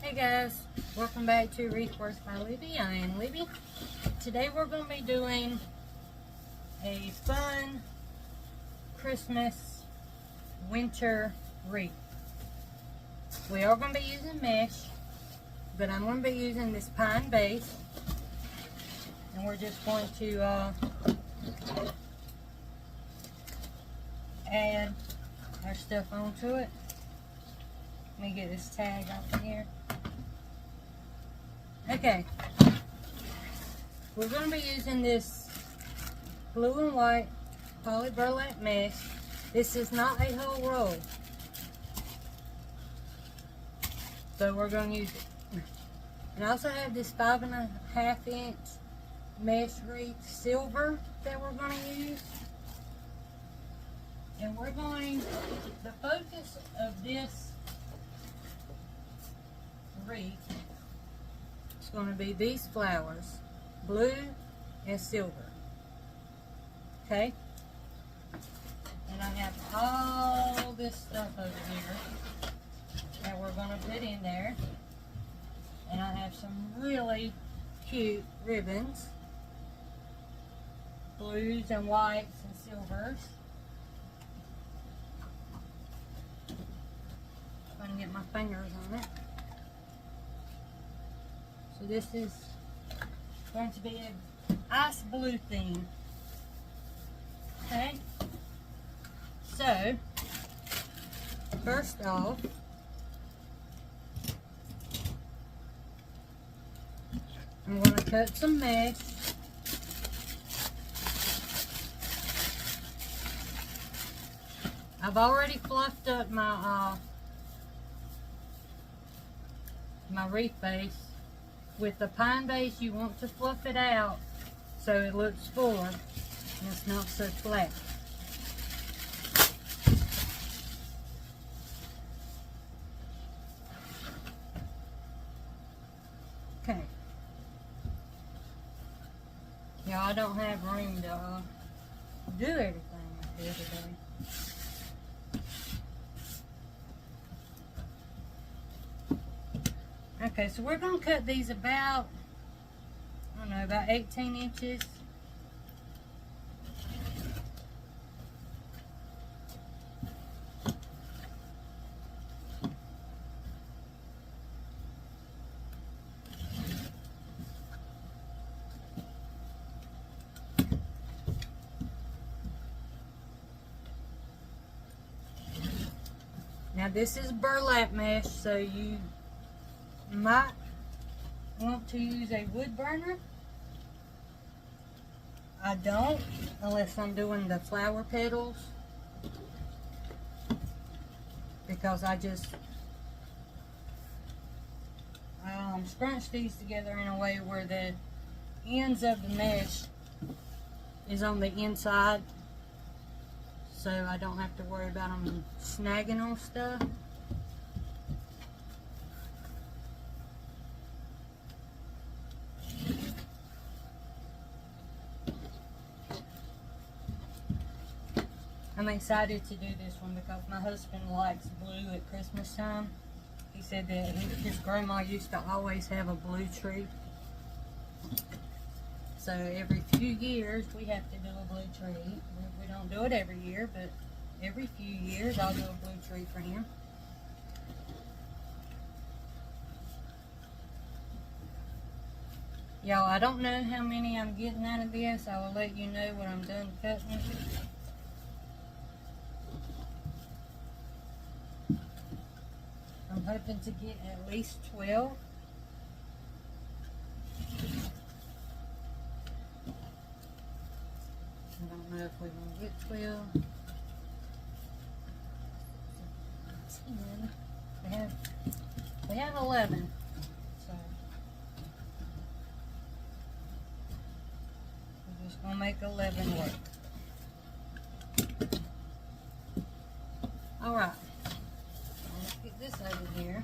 Hey guys, welcome back to Wreath Works by Libby. I am Libby. Today we're going to be doing a fun Christmas winter wreath. We are going to be using mesh, but I'm going to be using this pine base, and we're just going to add our stuff onto it. Let me get this tag off of here. Okay, we're going to be using this blue and white poly burlap mesh. This is not a whole roll, so we're going to use it. And I also have this 5.5 inch mesh wreath silver that we're going to use. And we're going, the focus of this wreath is going to be these flowers, blue and silver. Okay? And I have all this stuff over here that we're going to put in there. And I have some really cute ribbons, blues and whites and silvers. I'm going to get my fingers on it. So this is going to be an ice blue theme. Okay? So, first off, I'm going to cut some mesh. I've already fluffed up my my wreath base. With the pine base, you want to fluff it out so it looks fuller and it's not so flat. Okay. Yeah, I don't have room to do everything like this today. Okay, so we're going to cut these about, I don't know, about 18 inches. Now this is burlap mesh, so you might want to use a wood burner. I don't, unless I'm doing the flower petals, because I just scrunch these together in a way where the ends of the mesh is on the inside, so I don't have to worry about them snagging on stuff. I'm excited to do this one because my husband likes blue at Christmas time. He said that his grandma used to always have a blue tree. So every few years we have to do a blue tree. We don't do it every year, but every few years I'll do a blue tree for him. Y'all, I don't know how many I'm getting out of this. I will let you know when I'm done cutting. I'm hoping to get at least 12. I don't know if we're going to get 12. 10. We have 11. So we're just going to make 11 work. Alright. Let's get this over here.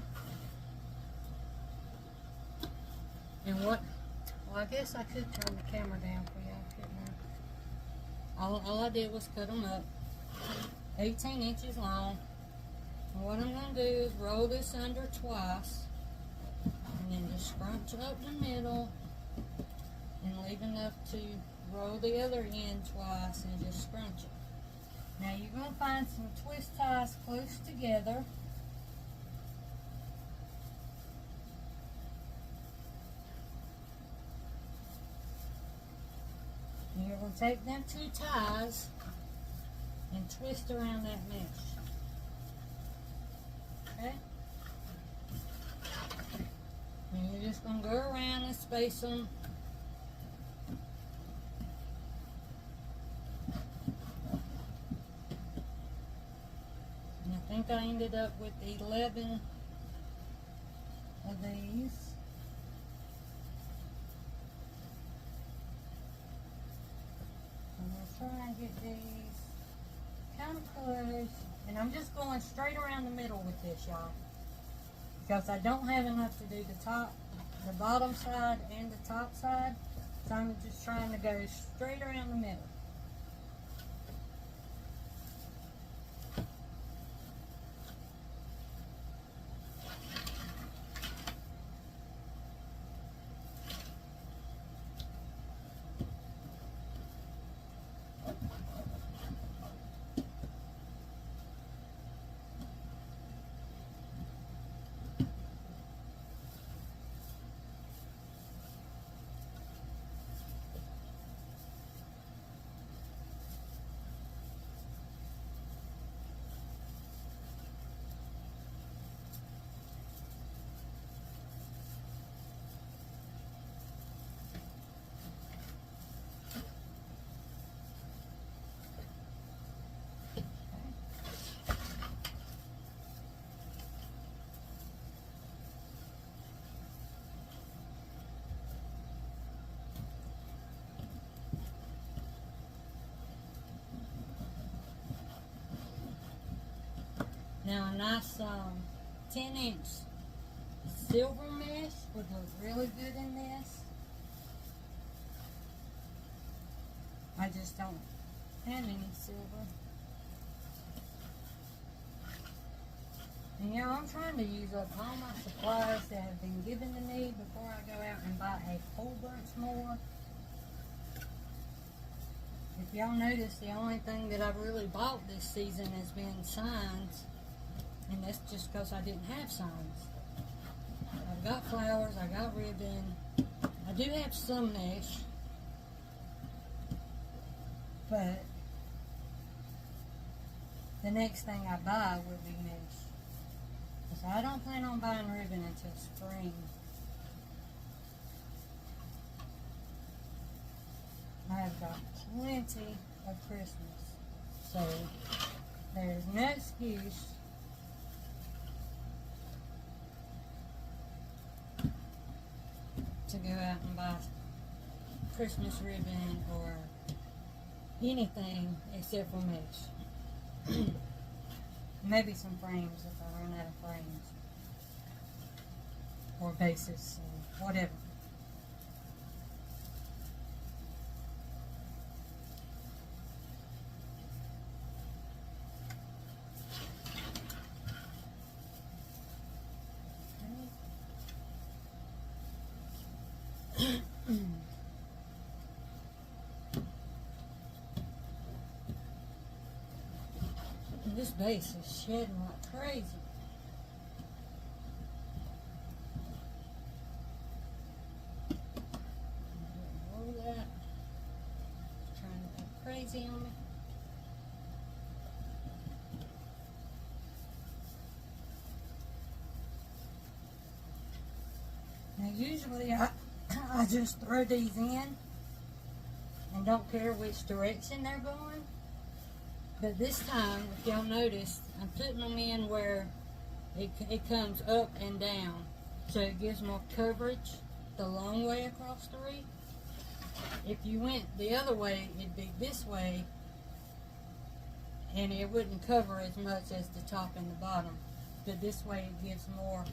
And what? Well, I guess I could turn the camera down for y'all, couldn't I? All I did was cut them up 18 inches long. And what I'm going to do is roll this under twice And then just scrunch up the middle and leave enough to roll the other end twice and just scrunch it. Now you're going to find some twist ties close together. And you're going to take them two ties and twist around that mesh. Okay? And you're just going to go around and space them. And I think I ended up with 11 of these. I'm going to try and get these kind of close. And I'm just going straight around the middle with this, y'all. Because I don't have enough to do the bottom side and the top side. So I'm just trying to go straight around the middle. Now a nice 10-inch silver mesh would look really good in this. I just don't have any silver. And you know, I'm trying to use up all my supplies that have been given to me before I go out and buy a whole bunch more. If y'all notice, the only thing that I've really bought this season has been signs. And that's just because I didn't have signs. I've got flowers, I got ribbon. I do have some mesh. But the next thing I buy would be mesh. So I don't plan on buying ribbon until spring. I have got plenty of Christmas. So there's no excuse to go out and buy Christmas ribbon or anything except for mesh. Maybe some frames if I run out of frames. Or bases or whatever. This base is shedding like crazy. Roll that. It's trying to go crazy on me. Now usually I just throw these in and don't care which direction they're going. But this time, if y'all notice, I'm putting them in where it comes up and down. So it gives more coverage the long way across the wreath. If you went the other way, it'd be this way. And it wouldn't cover as much as the top and the bottom. But this way it gives more,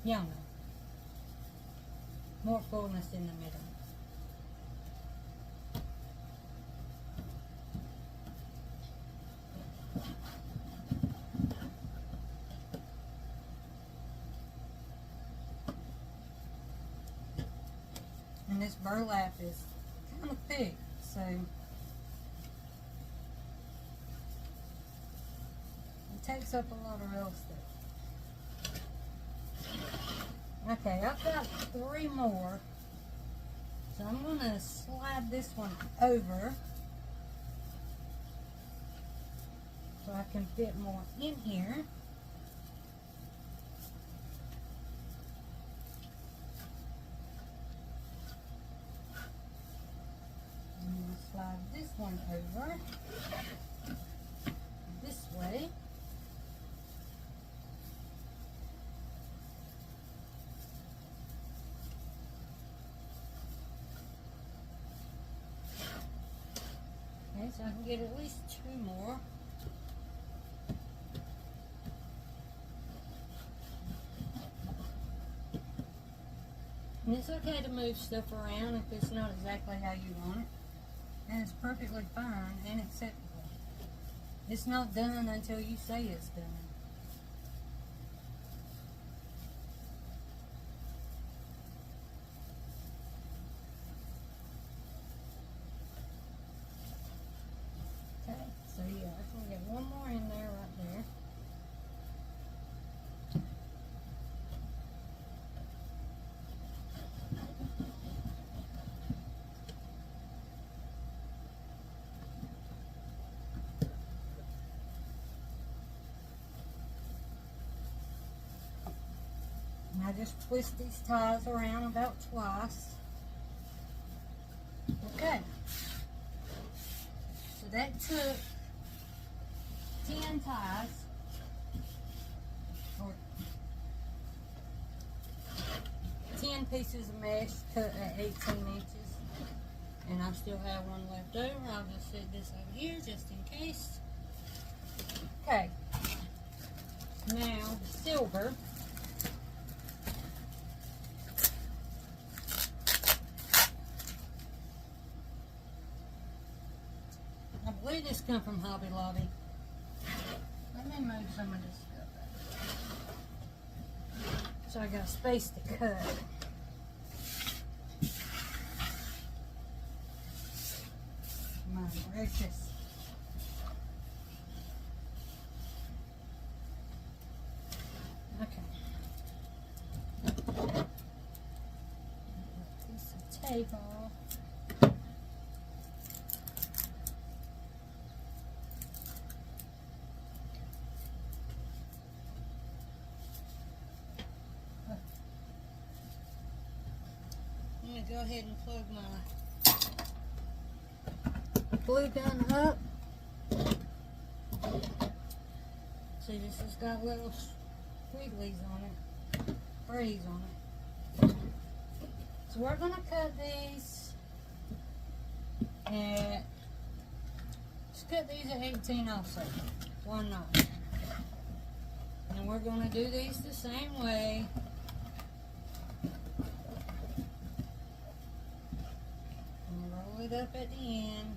y'all know, more fullness in the middle. this burlap is kind of thick, so it takes up a lot of real estate. Okay, I've got 3 more, so I'm going to slide this one over so I can fit more in here. Slide this one over this way. Okay, so I can get at least 2 more. And it's okay to move stuff around if it's not exactly how you want it. And it's perfectly fine and acceptable. It's not done until you say it's done. Okay, so yeah, I can get 1 more in there right there. And I just twist these ties around about twice. Okay. So that took 10 ties, or 10 pieces of mesh cut at 18 inches. And I still have 1 left over. I'll just set this over here just in case. Okay. Now, silver. I believe this comes from Hobby Lobby. Let me move some of this stuff out, so I got space to cut. My gracious. Okay. Piece of tape off. I'm going to go ahead and plug my glue gun up. See, this has got little squigglies on it, sprays on it. So we're going to cut these at, let's cut these at 18 also, 1 notch. And we're going to do these the same way. Roll it up at the end.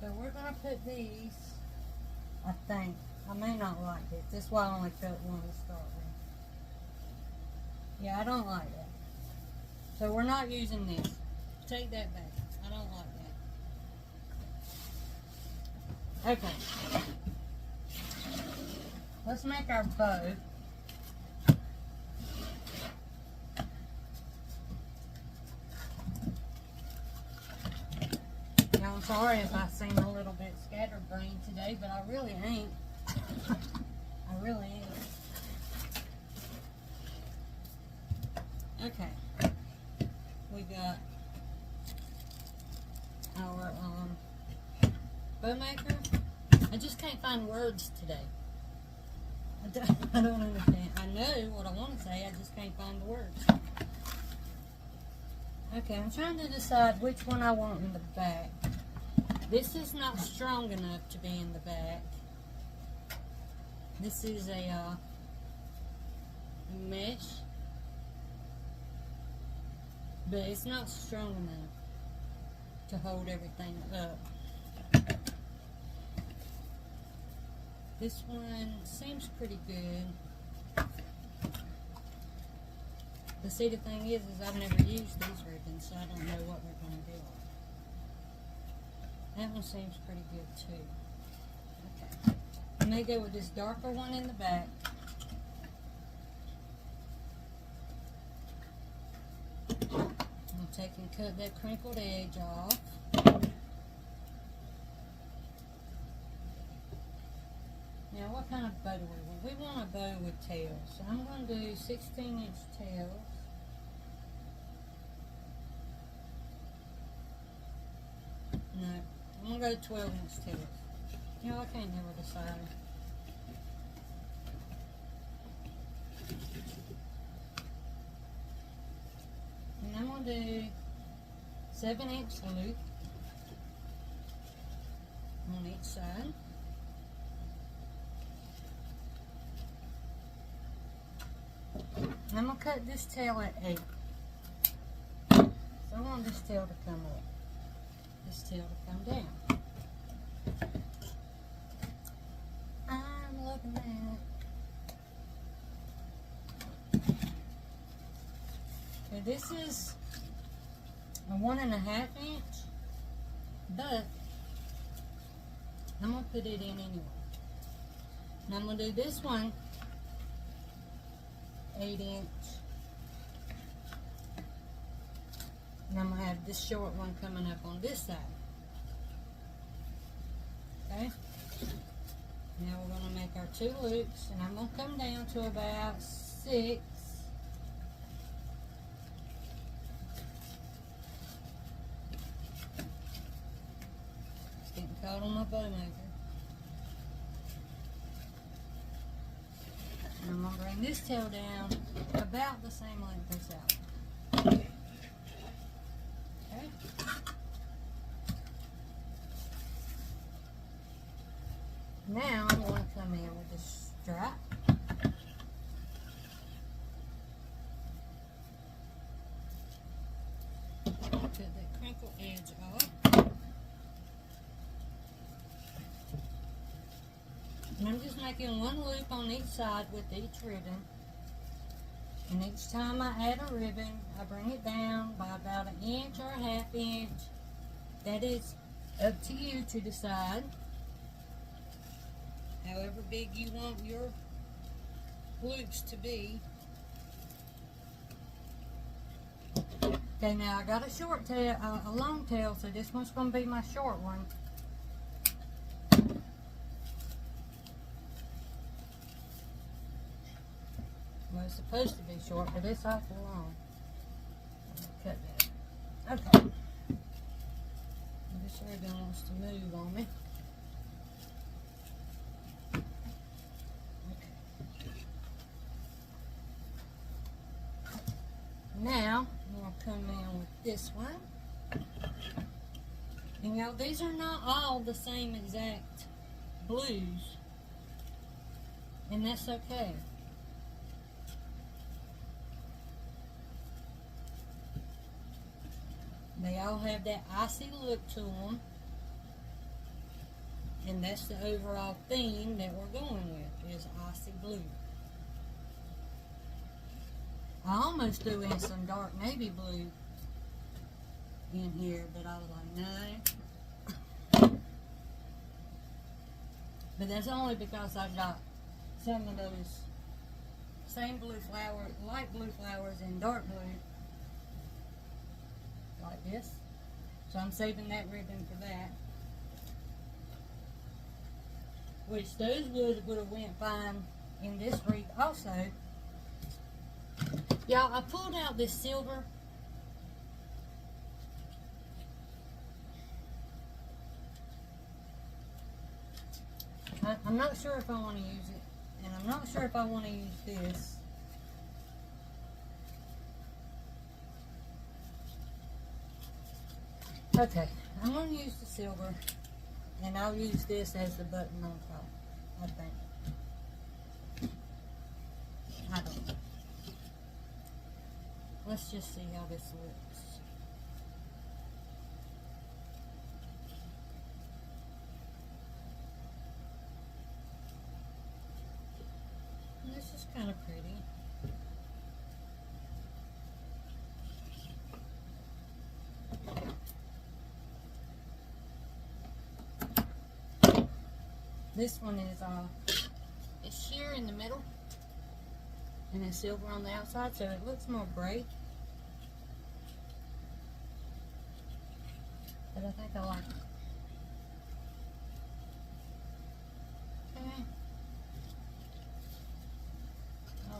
So we're going to put these, I think. I may not like it. This is why I only cut 1 to start with. Yeah, I don't like that. So we're not using this. Take that back. I don't like that. Okay. Let's make our bow. Now, I'm sorry if I seem a little bit scatterbrained today, but I really ain't. I really ain't. Okay. We got our bow maker. I just can't find words today. I don't understand. I know what I want to say, I just can't find the words. Okay, I'm trying to decide which one I want in the back. This is not strong enough to be in the back. This is a mesh, but it's not strong enough to hold everything up. This one seems pretty good. But see, the thing is I've never used these ribbons, so I don't know what we're going to do on it. That one seems pretty good too. Okay. I may go with this darker one in the back. I'll take and cut that crinkled edge off. Now, what kind of bow do we want? We want a bow with tails. So I'm going to do 16-inch tails. No, I'm going to go 12-inch tails. You know, I can't never decide. And I'm going to do 7-inch loop on each side. I'm going to cut this tail at 8. So I want this tail to come up. This tail to come down. I'm looking at it. Okay, this is a 1.5 inch, but I'm going to put it in anyway. And I'm going to do this one 8-inch. And I'm going to have this short one coming up on this side. Okay? Now we're going to make our 2 loops, and I'm going to come down to about 6. It's getting caught on my bow maker. And I'm going to bring this tail down about the same length as that one. Okay. Now I'm going to come in with this strap. Cut that crinkle edge off. And I'm just making 1 loop on each side with each ribbon. And each time I add a ribbon, I bring it down by about 1 inch or 1/2 inch. That is up to you to decide. However big you want your loops to be. Okay, now I got a short tail, a long tail, so this one's going to be my short one. Well, it's supposed to be short, but it's awful long. Cut that. Okay. This ribbon wants to move on me. Now, I'm going to come in with this one. And y'all, these are not all the same exact blues. And that's okay. They all have that icy look to them. And that's the overall theme that we're going with, is icy blue. I almost threw in some dark navy blue in here, but I was like, no. But that's only because I've got some of those same blue flowers, light blue flowers in dark blue, like this. So I'm saving that ribbon for that. Which those would have went fine in this wreath also. Y'all, I pulled out this silver. I'm not sure if I want to use it, and I'm not sure if I want to use this. Okay, I'm going to use the silver, and I'll use this as the button on top, I think. I don't know. Let's just see how this looks. And this is kind of pretty. This one is it's sheer in the middle and it's silver on the outside, so it looks more bright. But I think I like it. Okay.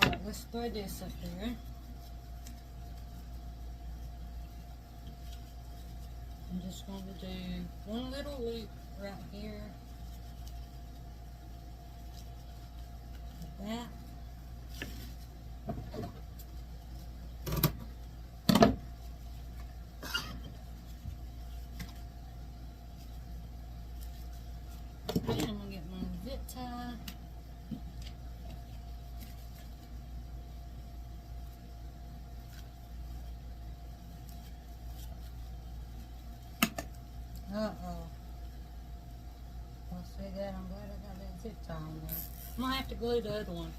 Alright, let's throw this up there. I'm just going to do one little loop right here. Like that. Okay, I'm going to get my zip tie. Uh-oh. Well, see that? I'm glad I got that zip tie on there. I'm going to have to glue the other one.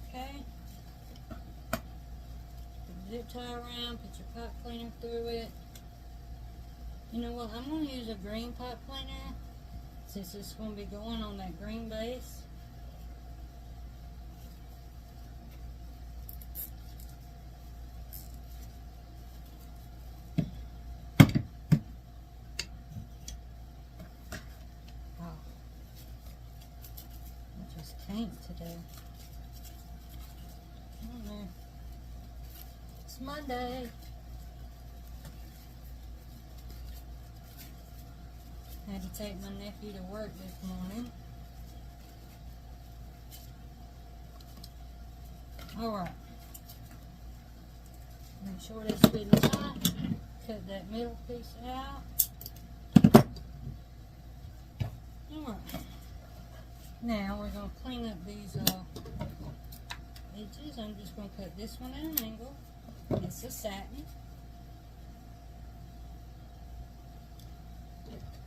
Okay. Put the zip tie around, put your pipe cleaner through it. You know what? I'm going to use a green pipe cleaner since it's going to be going on that green base. Paint today. I don't know. It's Monday. I had to take my nephew to work this morning. Alright. Make sure that's good and tight. Cut that middle piece out. Alright. Now we're going to clean up these edges. I'm just going to cut this one at an angle. It's a satin.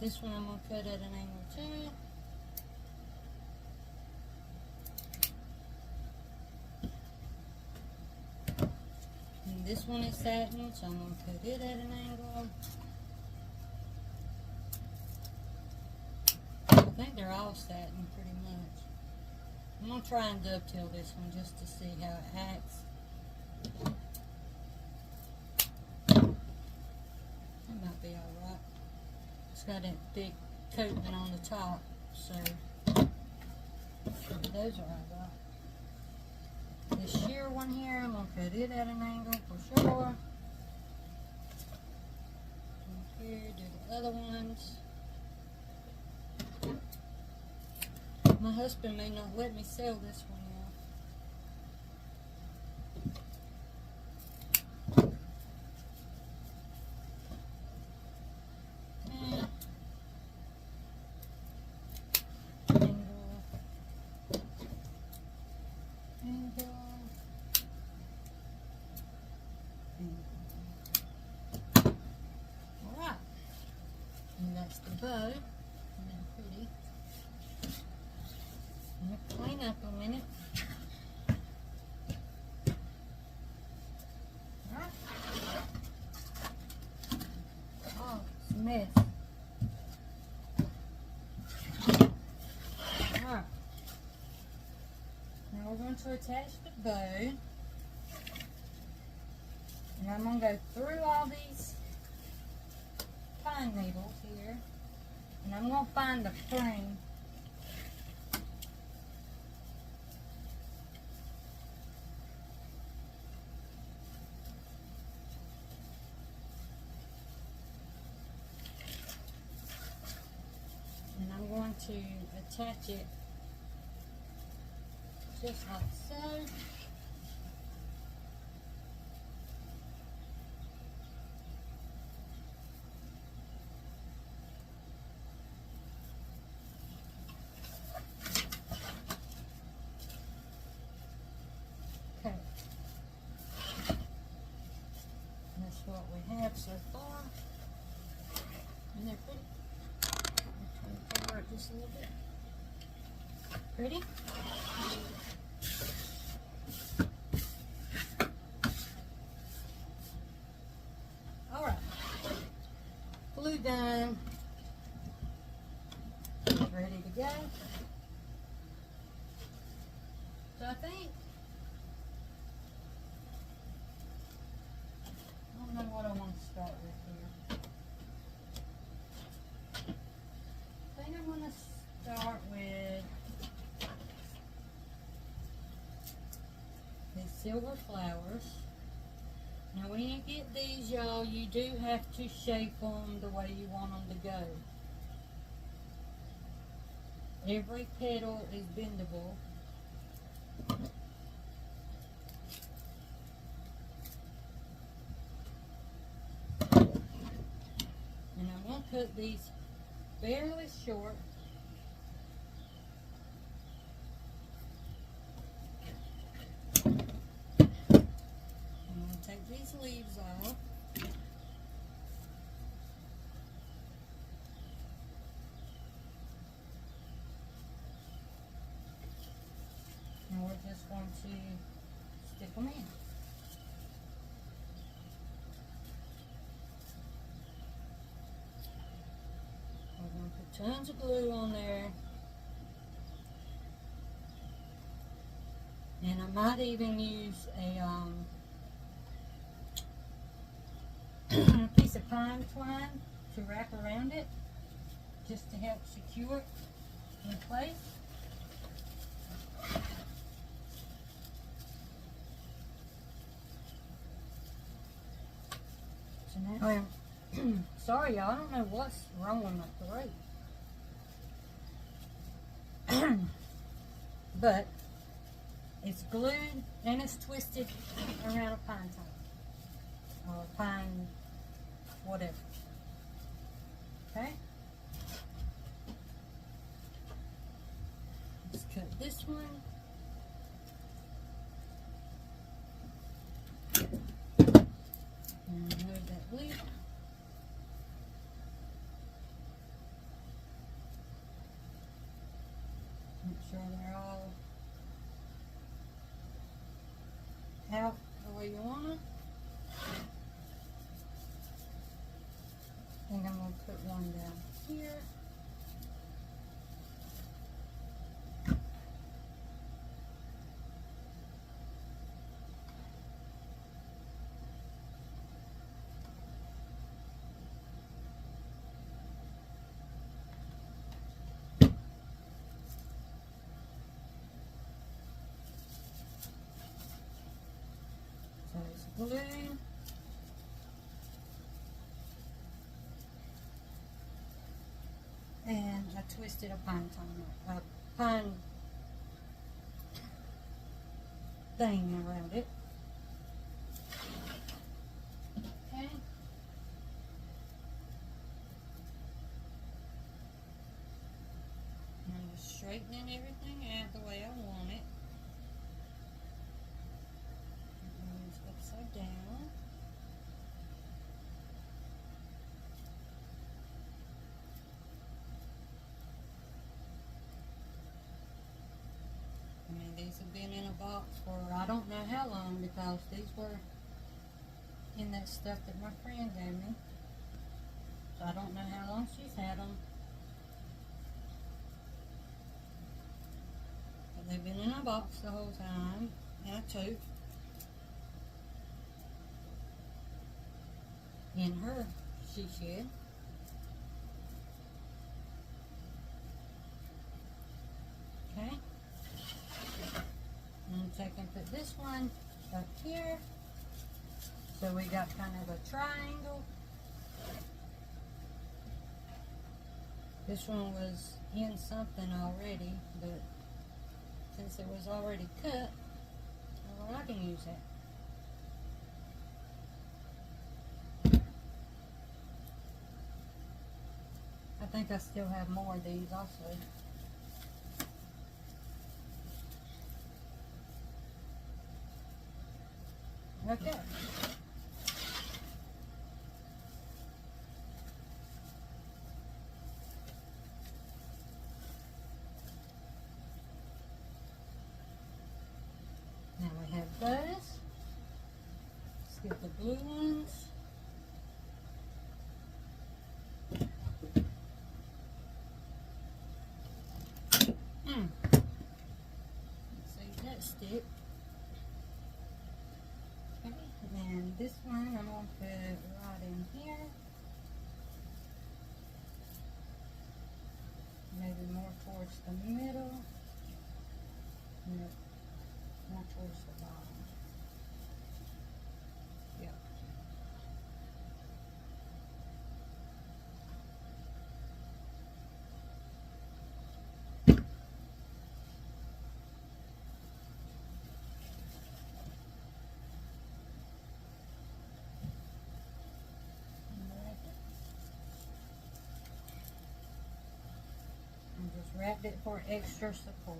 This one I'm going to cut at an angle too. And this one is satin, so I'm going to cut it at an angle. I think they're all satin pretty much. I'm going to try and dovetail this one just to see how it acts. That might be alright. It's got that thick coating on the top, so those are alright. This sheer one here, I'm going to cut it at an angle for sure. And here, do the other ones. My husband may not let me sell this one now. Alright. And that's the bow. Pretty. I'm going to clean up a minute. Alright. Oh, it's a mess. Alright. Now we're going to attach the bow. And I'm going to go through all these pine needles here. And I'm going to find the frame. And I'm going to attach it just like so. Okay. That's what we have so far. And they're pretty. Cover it just a little bit. Pretty? Alright. Glue gun. ready to go. So I think, I don't know what I want to start with here. I think I'm going to start with the silver flowers. Now when you get these, y'all, you do have to shape them the way you want them to go. Every petal is bendable. And I'm going to cut these fairly short. I'm going to take these leaves off. And we're just going to stick them in. We're going to put tons of glue on there. And I might even use a piece of pine twine to wrap around it, just to help secure it in place. So now, sorry y'all, I don't know what's wrong with my throat. But it's glued and it's twisted around a pine twine or pine whatever. Okay? Let's cut this one. And remove that lid. Make sure they're all out the way you want them. And I'm going to put one down here. So it's glue. And I twisted a pine thing around it. Okay. And I'm just straightening everything out the way I want it. And it's upside down. These have been in a box for I don't know how long, because these were in that stuff that my friend gave me. So I don't know how long she's had them. But they've been in a box the whole time, in a tote. In her she shed. Okay. And take and put this one up here. So we got kind of a triangle. This one was in something already, but since it was already cut, well, I can use that. I think I still have more of these also. Okay. Now we have those. Let's get the blue ones. towards the middle. No, more towards the bottom. Yep. And just wrapped it for extra support.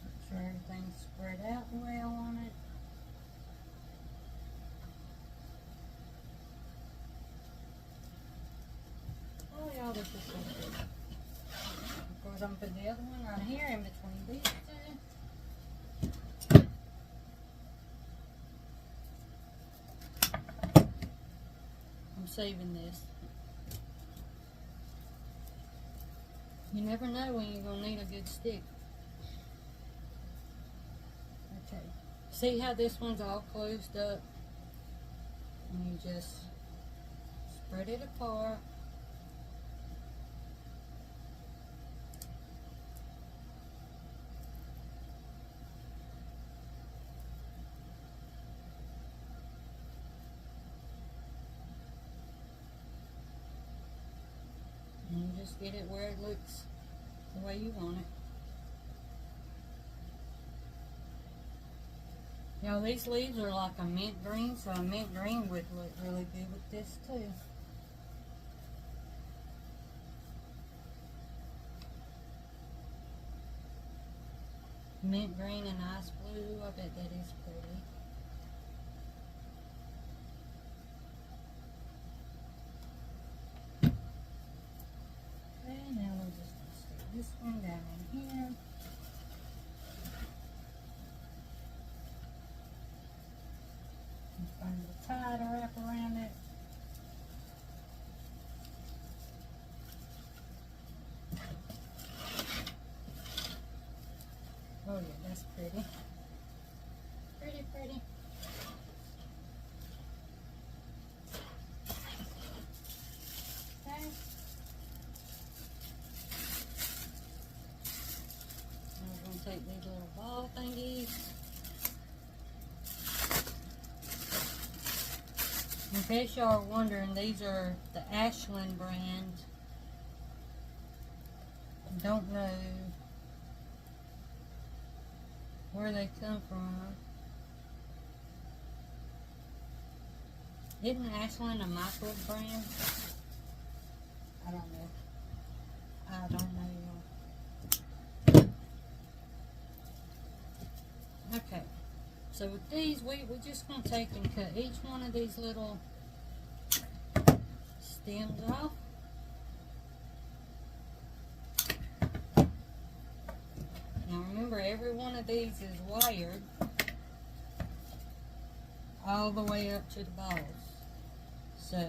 Make sure everything's spread out well on it. Oh y'all, this is so good. Of course, I'm putting the other one right here in between these two. I'm saving this. You never know when you're going to need a good stick. Okay. See how this one's all closed up? And you just spread it apart. And you just get it where it looks the way you want it. Now these leaves are like a mint green, so a mint green would look really good with this too. Mint green and ice blue, I bet that is pretty. Okay, now we're just going to stick this one down in here. And find the tie to wrap around it. Oh yeah, that's pretty. Pretty, pretty. Okay. Now we're going to take these little ball thingies. In case y'all are wondering, these are the Ashland brand. Don't know where they come from. Isn't Ashland a micro brand? I don't know. I don't know, y'all. Okay. So with these, we're just going to take and cut each one of these little stems off. Now remember, every one of these is wired all the way up to the balls. So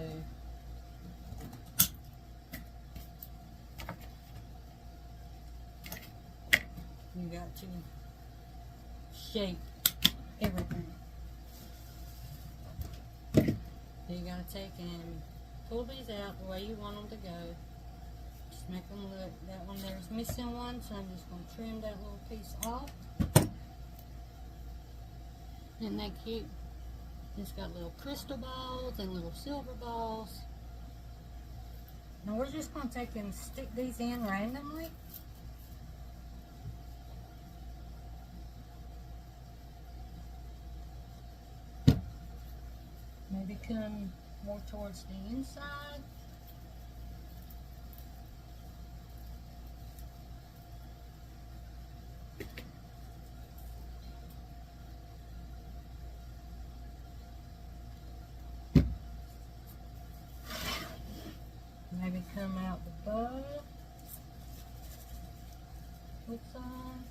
you got to shape everything. So you gotta take and pull these out the way you want them to go. Just make them look. That one there's missing one, so I'm just gonna trim that little piece off. Isn't that cute? It's got little crystal balls and little silver balls. Now we're just gonna take and stick these in randomly. Maybe come more towards the inside. Maybe come out the bow with some.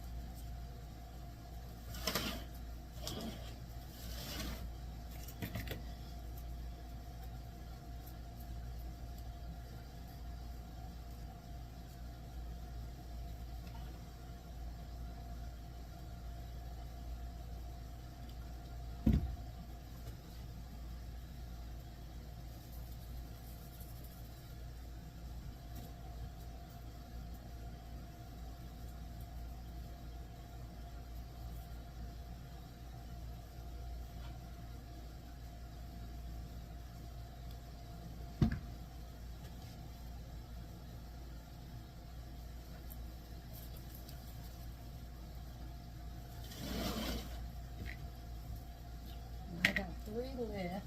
3 left.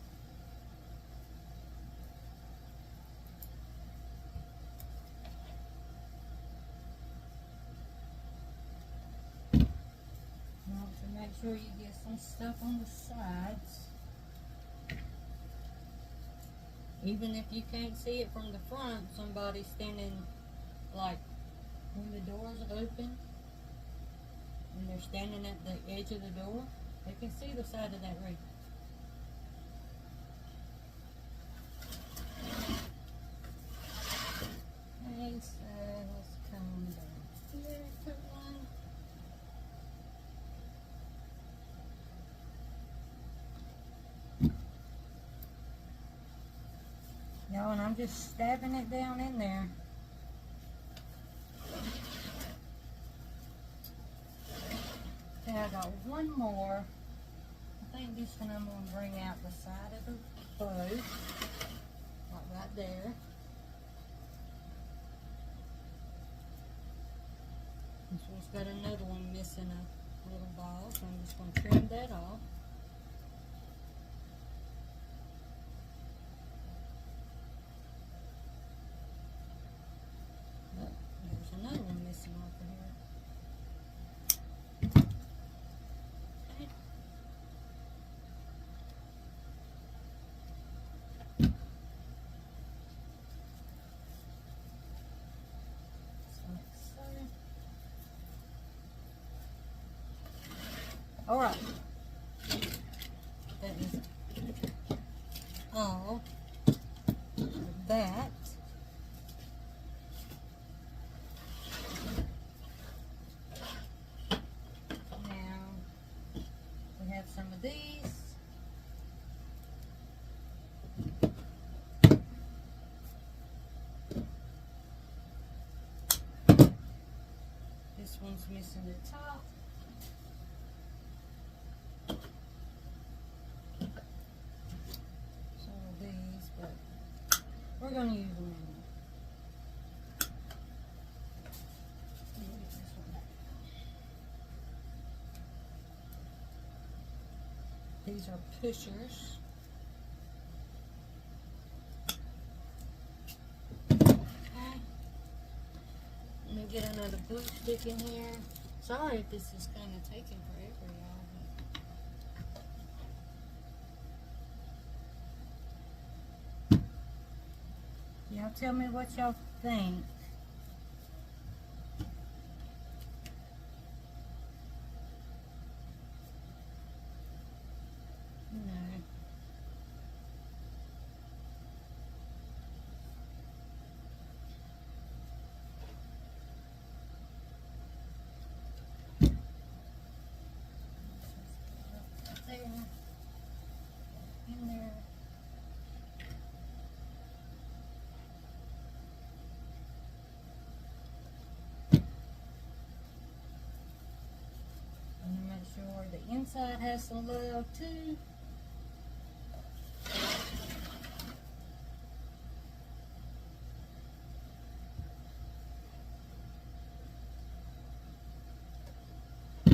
Now to make sure you get some stuff on the sides. Even if you can't see it from the front, somebody standing like when the doors open and they're standing at the edge of the door, they can see the side of that wreath. Okay, so let's come down here and put one. Y'all, and I'm just stabbing it down in there. Okay, I got one more. I think this one I'm going to bring out the side of the bow, like right there. This one's got another one missing a little ball, so I'm just going to trim that off. Oh, there's another one missing off of here. Okay. All right, that is all of that. Now we have some of these. This one's missing the top. We're going to use them anyway. These are pushers. Okay. Let me get another glue stick in here. Sorry if this is kind of taking forever, y'all. Y'all tell me what y'all think. No. There. In there. Sure the inside has some love too. I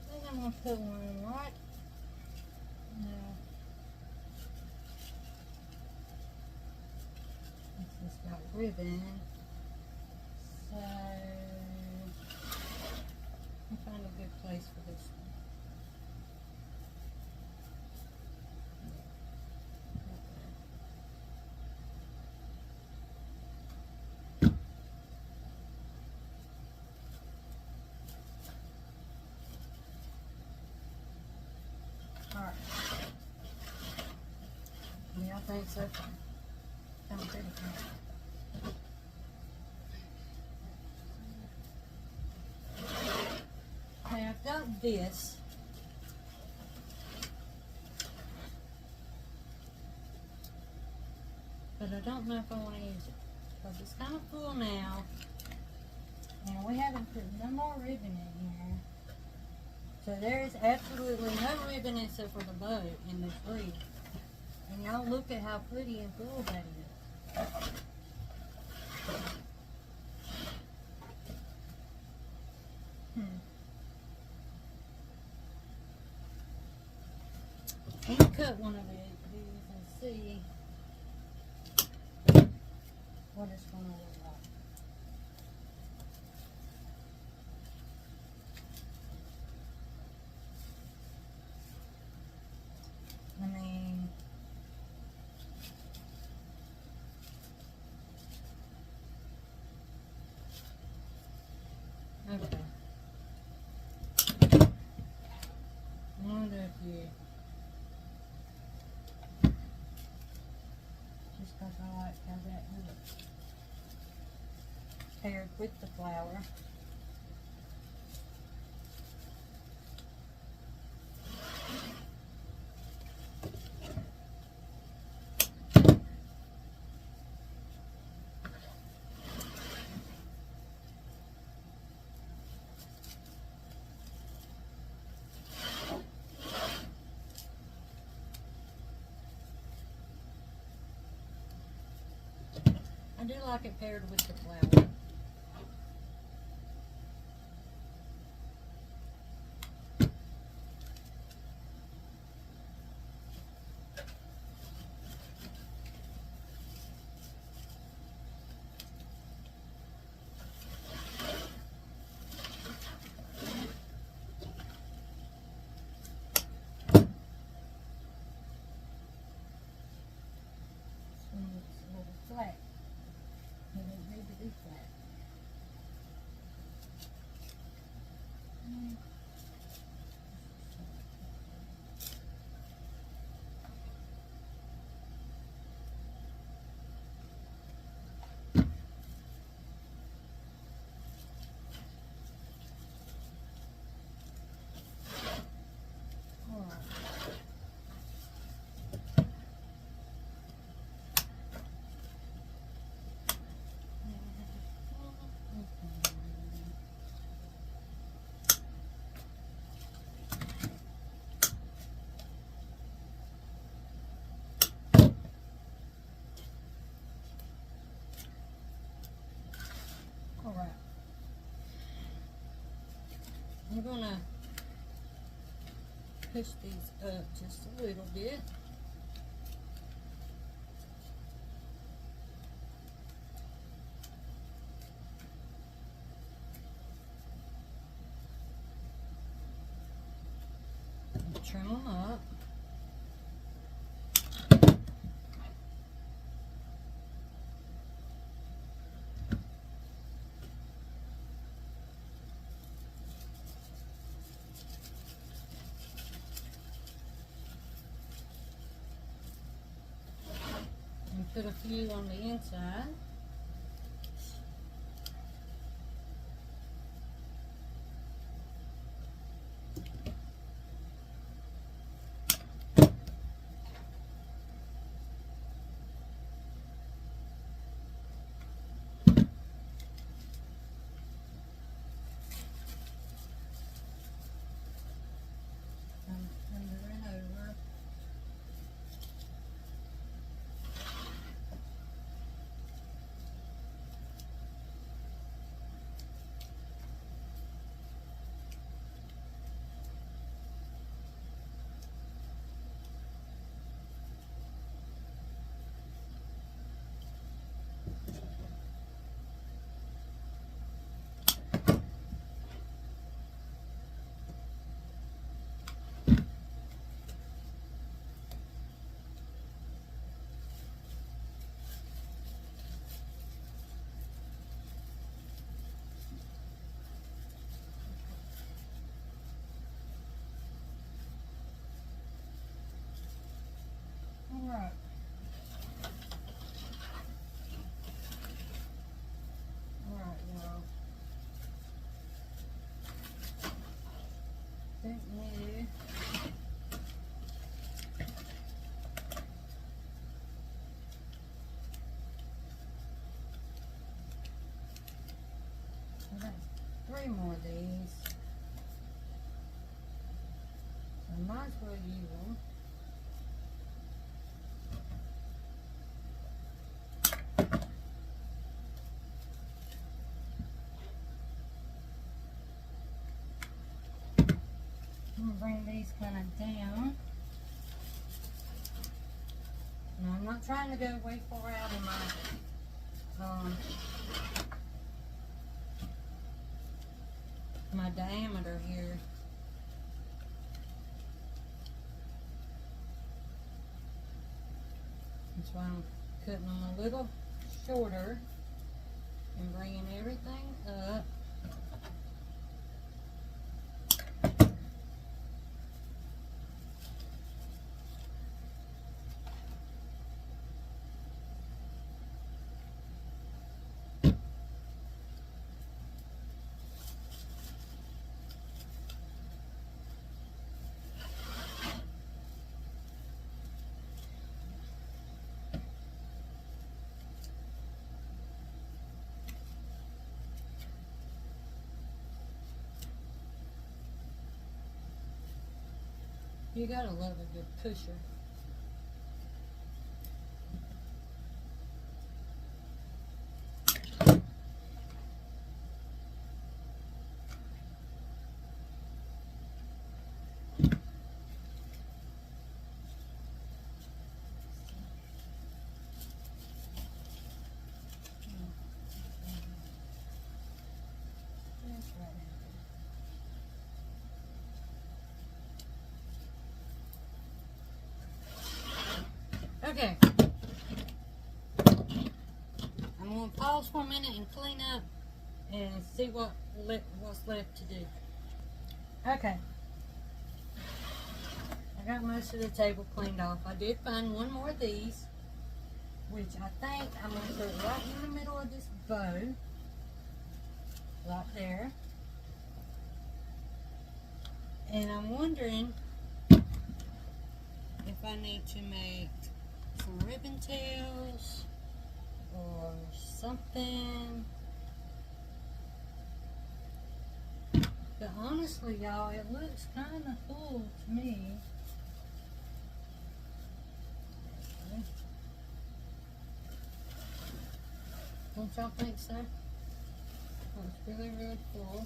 think I'm gonna put one right. No. It's got ribbon, so I'll find a good place for this one. Alright. Yeah, I think so far. Okay, I've got this. But I don't know if I want to use it. Because it's kind of full now. And we haven't put no more ribbon in here. So there is absolutely no ribbon except for the bow in this wreath. And y'all look at how pretty and full that is. Let me cut one of these and see what it's going to look like. I mean, okay. I wonder if you, just because I like how that looks, paired with the flower. I do like it paired with the flower. This one looks a little flat. It doesn't need to be flat. Alright. I'm gonna push these up just a little bit. And trim them up. Put a few on the inside. Under and over. Alright. Alright, y'all. Think new. So that's 3 more of these. So I might as well use them. bring these kind of down. Now, I'm not trying to go way far out in my diameter here. That's why I'm cutting them a little shorter and bringing everything up. You gotta love a good pusher. Okay. I'm going to pause for a minute and clean up and see what's left to do. Okay. I got most of the table cleaned off. I did find one more of these, which I think I'm going to put right in the middle of this bow. Right there. And I'm wondering if I need to make some ribbon tails or something. But honestly, y'all, it looks kind of full to me. Don't y'all think so? Oh, it's really, really full.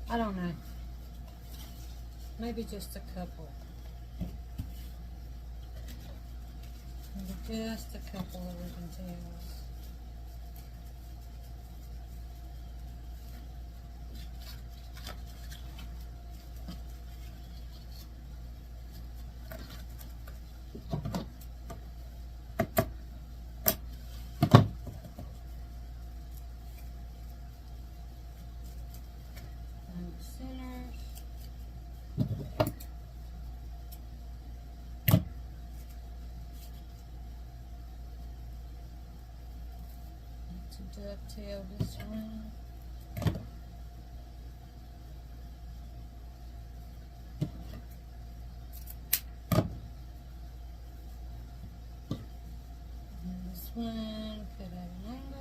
I don't know. Maybe just a couple. Maybe just a couple of ribbon tails. Dovetail this one. And this one could have an angle.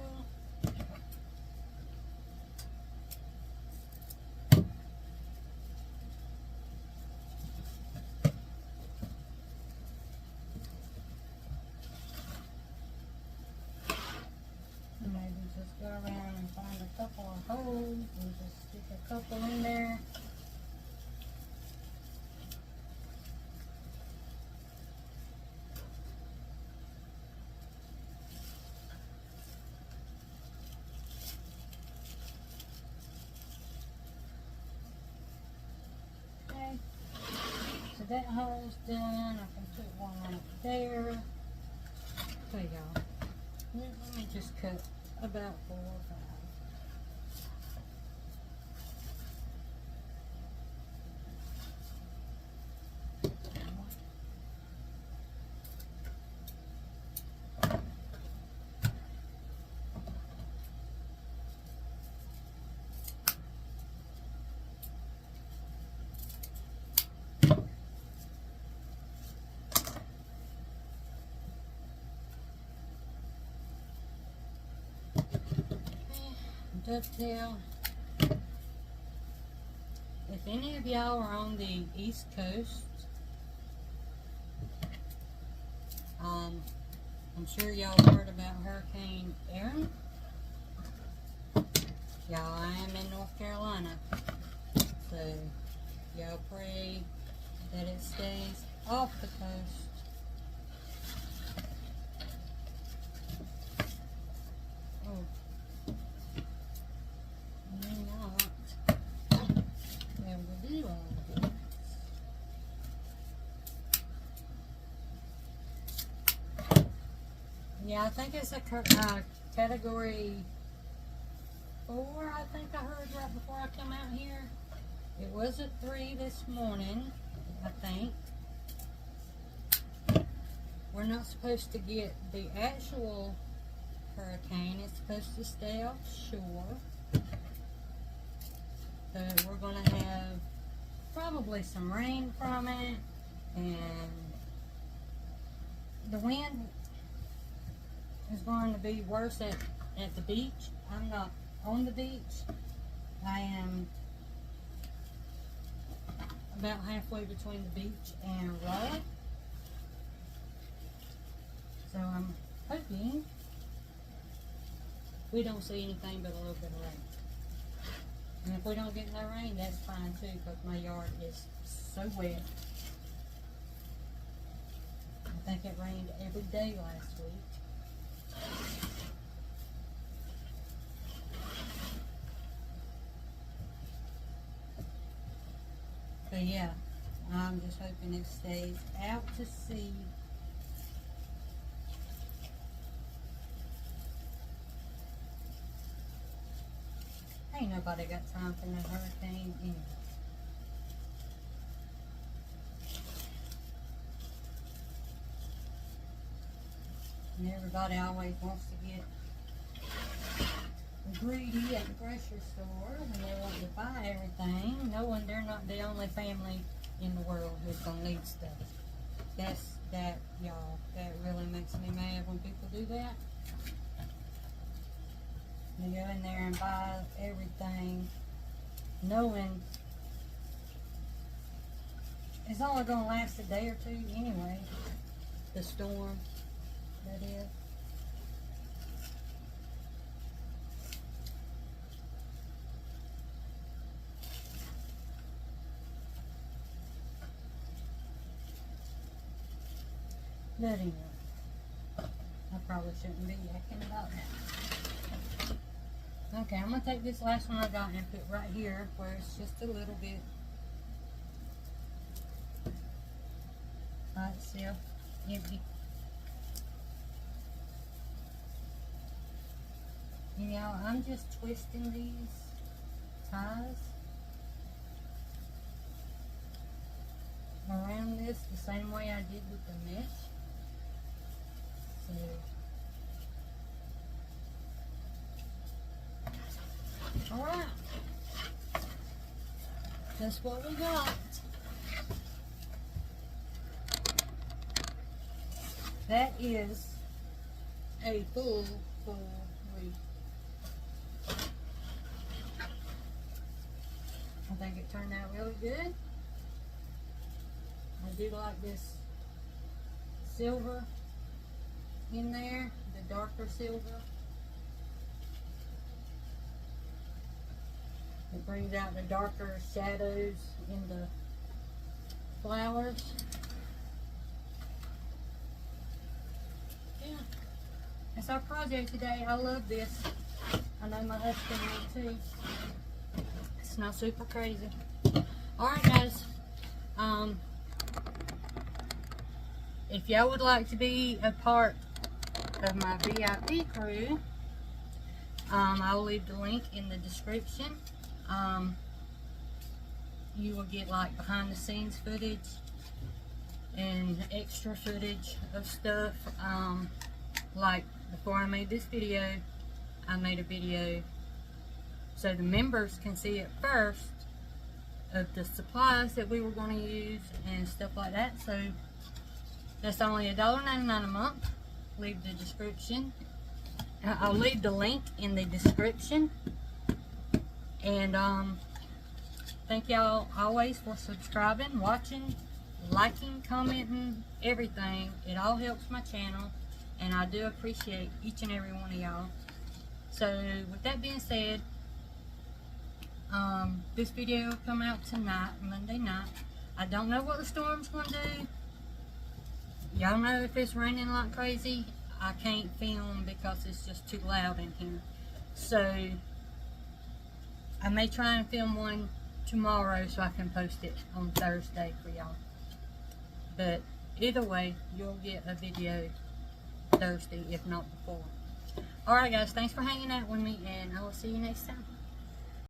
Go around and find a couple of holes and just stick a couple in there. Okay, so that hole's done. I can put one right there. Okay, y'all. Let me just cut about 4 or 5. Dovetail any of y'all are on the East Coast, I'm sure y'all heard about Hurricane Aaron. Y'all, I am in North Carolina, so y'all pray that it stays off the coast. Oh, may not be able to do all of this. Yeah, I think it's a category 4, I think I heard right before I come out here. It was a 3 this morning, I think. We're not supposed to get the actual hurricane. It's supposed to stay offshore. So we're going to have probably some rain from it. And the wind is going to be worse at the beach. I'm not on the beach. I am about halfway between the beach and Raleigh. So I'm hoping we don't see anything but a little bit of rain. And if we don't get no rain, that's fine too, because my yard is so wet. I think it rained every day last week. But yeah, I'm just hoping it stays out to sea. Ain't nobody got time for no hurricane anyway. And everybody always wants to get greedy at the grocery store when they want to buy everything, knowing they're not the only family in the world who's gonna need stuff. That y'all, that really makes me mad when people do that. They go in there and buy everything, knowing it's only gonna last a day or two anyway. The storm, that is. But anyway, I probably shouldn't be yakking about that. Okay, I'm going to take this last one I got and put right here where it's just a little bit by itself, empty. You know, I'm just twisting these ties around this the same way I did with the mesh. So, alright, that's what we got. That is a full wreath. I think it turned out really good. I do like this silver in there, the darker silver. It brings out the darker shadows in the flowers. Yeah, that's our project today. I love this. I know my husband will too. It's not super crazy. Alright guys, if y'all would like to be a part of my VIP crew, I'll leave the link in the description. You will get like behind the scenes footage and extra footage of stuff. Like before I made this video, I made a video so the members can see it first of the supplies that we were going to use and stuff like that. So that's only $1.99 a month. Leave the description. I'll leave the link in the description. And thank y'all always for subscribing, watching, liking, commenting, everything. It all helps my channel, and I do appreciate each and every one of y'all. So with that being said, this video will come out tonight, Monday night. I don't know what the storm's going to do. Y'all know if it's raining like crazy, I can't film because it's just too loud in here. So I may try and film one tomorrow so I can post it on Thursday for y'all. But either way, you'll get a video Thursday, if not before. Alright guys, thanks for hanging out with me, and I will see you next time.